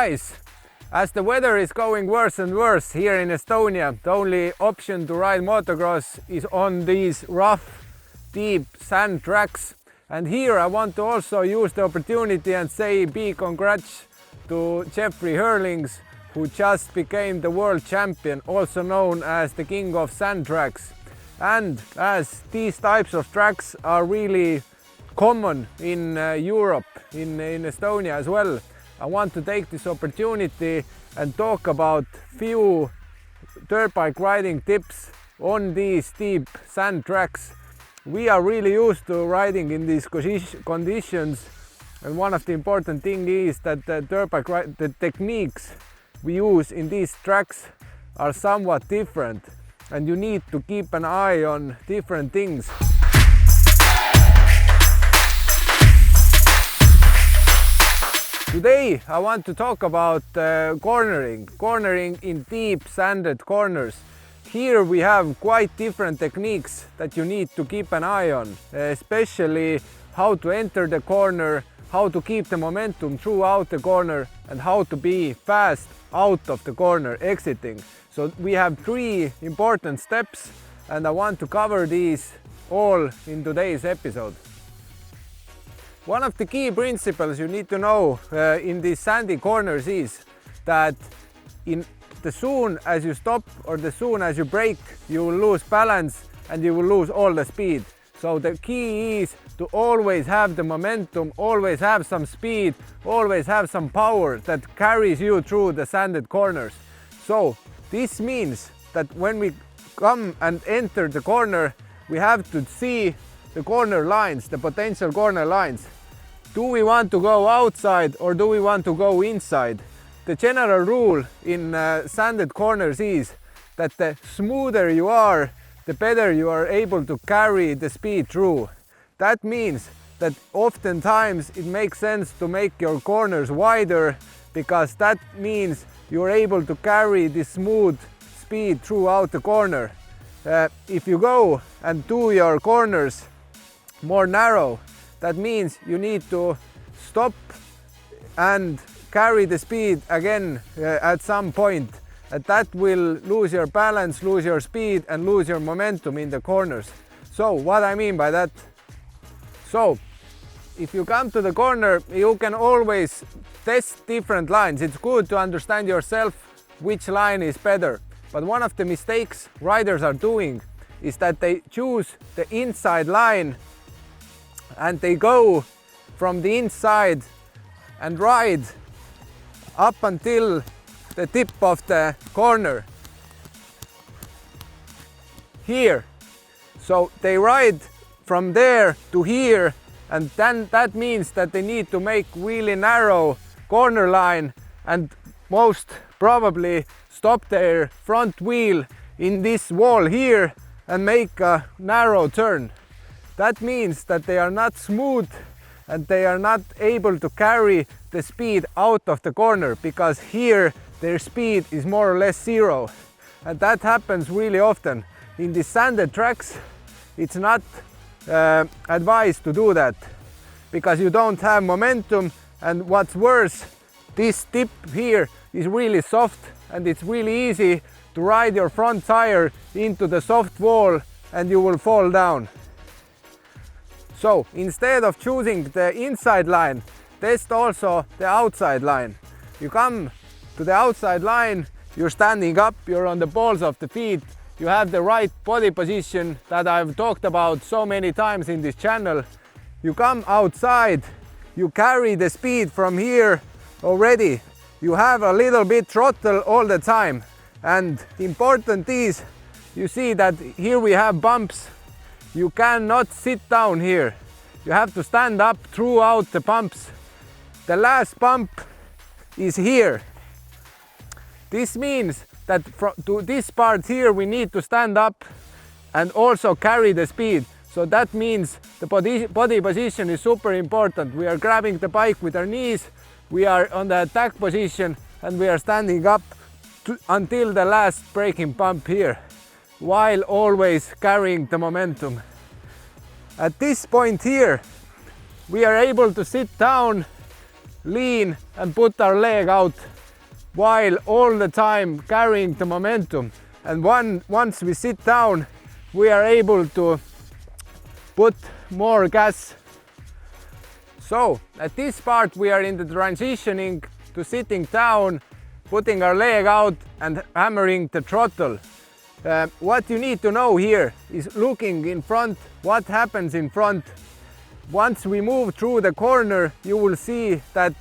Guys, as the weather is going worse and worse here in Estonia, the only option to ride motocross is on these rough, deep sand tracks. And here I want to also use the opportunity and say big congrats to Jeffrey Hurlings, who just became the world champion, also known as the king of sand tracks. And as these types of tracks are really common in Europe, in Estonia as well, I want to take this opportunity and talk about few dirt bike riding tips on these steep sand tracks. We are really used to riding in these conditions, and one of the important things is that the techniques we use in these tracks are somewhat different, and you need to keep an eye on different things. Today I want to talk about cornering in deep sanded corners. Here we have quite different techniques that you need to keep an eye on, especially how to enter the corner, how to keep the momentum throughout the corner, and how to be fast out of the corner exiting. So we have 3 important steps, and I want to cover these all in today's episode. One of the key principles you need to know in these sandy corners is that the soon as you stop or the soon as you brake, you will lose balance and you will lose all the speed. So the key is to always have the momentum, always have some speed, always have some power that carries you through the sanded corners. So this means that when we come and enter the corner, we have to see the corner lines, the potential corner lines. Do we want to go outside or do we want to go inside? The general rule in sanded corners is that the smoother you are, the better you are able to carry the speed through. That means that oftentimes it makes sense to make your corners wider, because that means you're able to carry the smooth speed throughout the corner. If you go and do your corners more narrow, that means you need to stop and carry the speed again at some point. And that will lose your balance, lose your speed, and lose your momentum in the corners. So what I mean by that? So if you come to the corner, you can always test different lines. It's good to understand yourself which line is better. But one of the mistakes riders are doing is that they choose the inside line and they go from the inside and ride up until the tip of the corner here. So they ride from there to here, and then that means that they need to make really narrow corner line and most probably stop their front wheel in this wall here and make a narrow turn. That means that they are not smooth and they are not able to carry the speed out of the corner, because here their speed is more or less zero. And that happens really often. In the sanded tracks, it's not advised to do that, because you don't have momentum, and what's worse, this tip here is really soft and it's really easy to ride your front tire into the soft wall and you will fall down. So instead of choosing the inside line, test also the outside line. You come to the outside line, you're standing up, you're on the balls of the feet, you have the right body position that I've talked about so many times in this channel. You come outside, you carry the speed from here already. You have a little bit throttle all the time. And important is, you see that here we have bumps. You cannot sit down here. You have to stand up throughout the bumps. The last bump is here. This means that to this part here we need to stand up and also carry the speed. So that means the body position is super important. We are grabbing the bike with our knees, we are on the attack position, and we are standing up until the last braking pump here, while always carrying the momentum. At this point here, we are able to sit down, lean, and put our leg out while all the time carrying the momentum. And once we sit down, we are able to put more gas. So at this part we are in the transitioning to sitting down, putting our leg out and hammering the throttle. What you need to know here is looking in front, what happens in front. Once we move through the corner, you will see that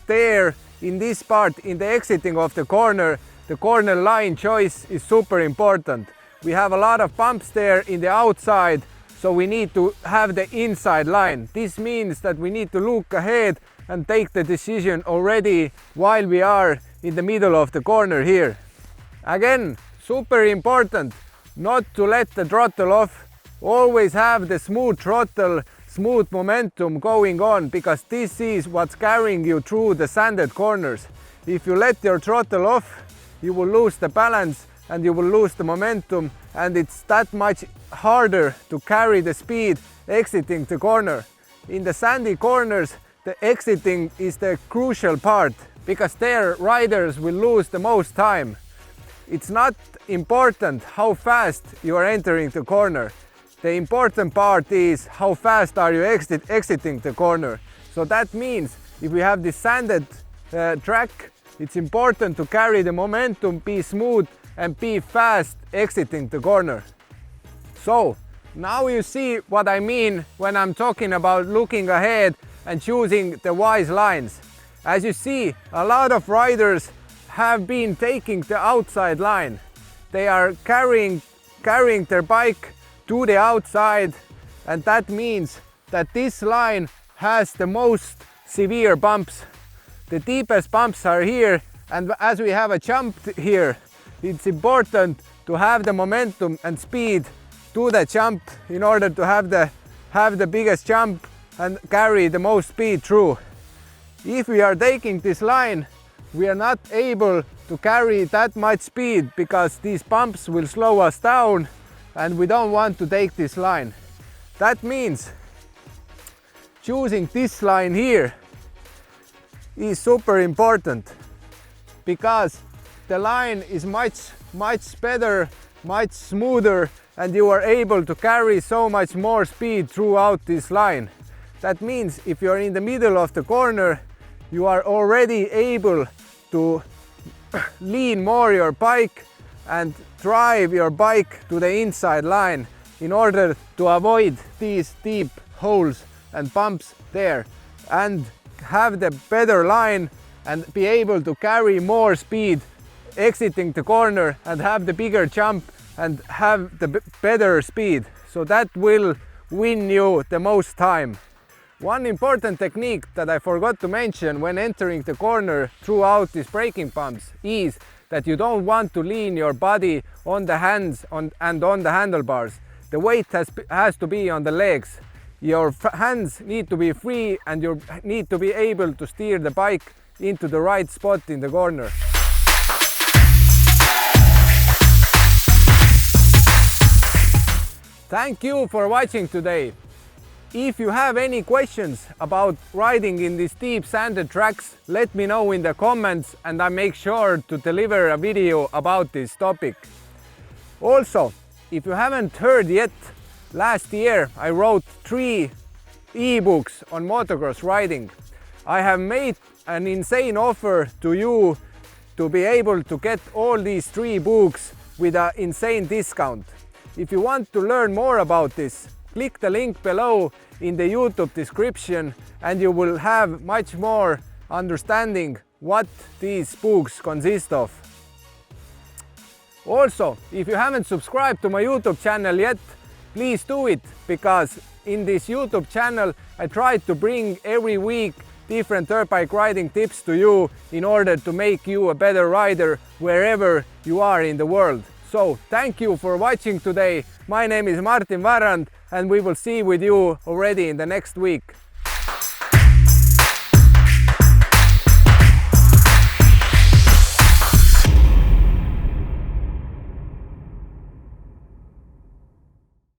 there in this part, in the exiting of the corner line choice is super important. We have a lot of bumps there in the outside, so we need to have the inside line. This means that we need to look ahead and take the decision already while we are in the middle of the corner here. Again, super important not to let the throttle off. Always have the smooth throttle, smooth momentum going on, because this is what's carrying you through the sanded corners. If you let your throttle off, you will lose the balance and you will lose the momentum, and it's that much harder to carry the speed exiting the corner. In the sandy corners, the exiting is the crucial part, because there riders will lose the most time. It's not important how fast you are entering the corner. The important part is how fast are you exiting the corner. So that means if we have this sanded track, it's important to carry the momentum, be smooth and be fast exiting the corner. So now you see what I mean when I'm talking about looking ahead and choosing the wise lines. As you see, a lot of riders have been taking the outside line. They are carrying their bike to the outside, and that means that this line has the most severe bumps. The deepest bumps are here, and as we have a jump here, it's important to have the momentum and speed to the jump in order to have the biggest jump and carry the most speed through. If we are taking this line, we are not able to carry that much speed because these bumps will slow us down, and we don't want to take this line. That means choosing this line here is super important, because the line is much better, much smoother, and you are able to carry so much more speed throughout this line. That means if you are in the middle of the corner, you are already able to lean more your bike and drive your bike to the inside line in order to avoid these deep holes and bumps there, and have the better line and be able to carry more speed exiting the corner and have the bigger jump and have the better speed. So that will win you the most time. One important technique that I forgot to mention when entering the corner throughout these braking bumps is that you don't want to lean your body on the hands and on the handlebars. The weight has to be on the legs. Your hands need to be free, and you need to be able to steer the bike into the right spot in the corner. Thank you for watching today. If you have any questions about riding in these deep sanded tracks, let me know in the comments and I make sure to deliver a video about this topic. Also, if you haven't heard yet, last year I wrote 3 ebooks on motocross riding. I have made an insane offer to you to be able to get all these 3 books with an insane discount. If you want to learn more about this, click the link below in the YouTube description and you will have much more understanding what these books consist of. Also, if you haven't subscribed to my YouTube channel yet, please do it, because in this YouTube channel I try to bring every week different dirt bike riding tips to you in order to make you a better rider wherever you are in the world. So thank you for watching today. My name is Martin Varrand and we will see with you already in the next week.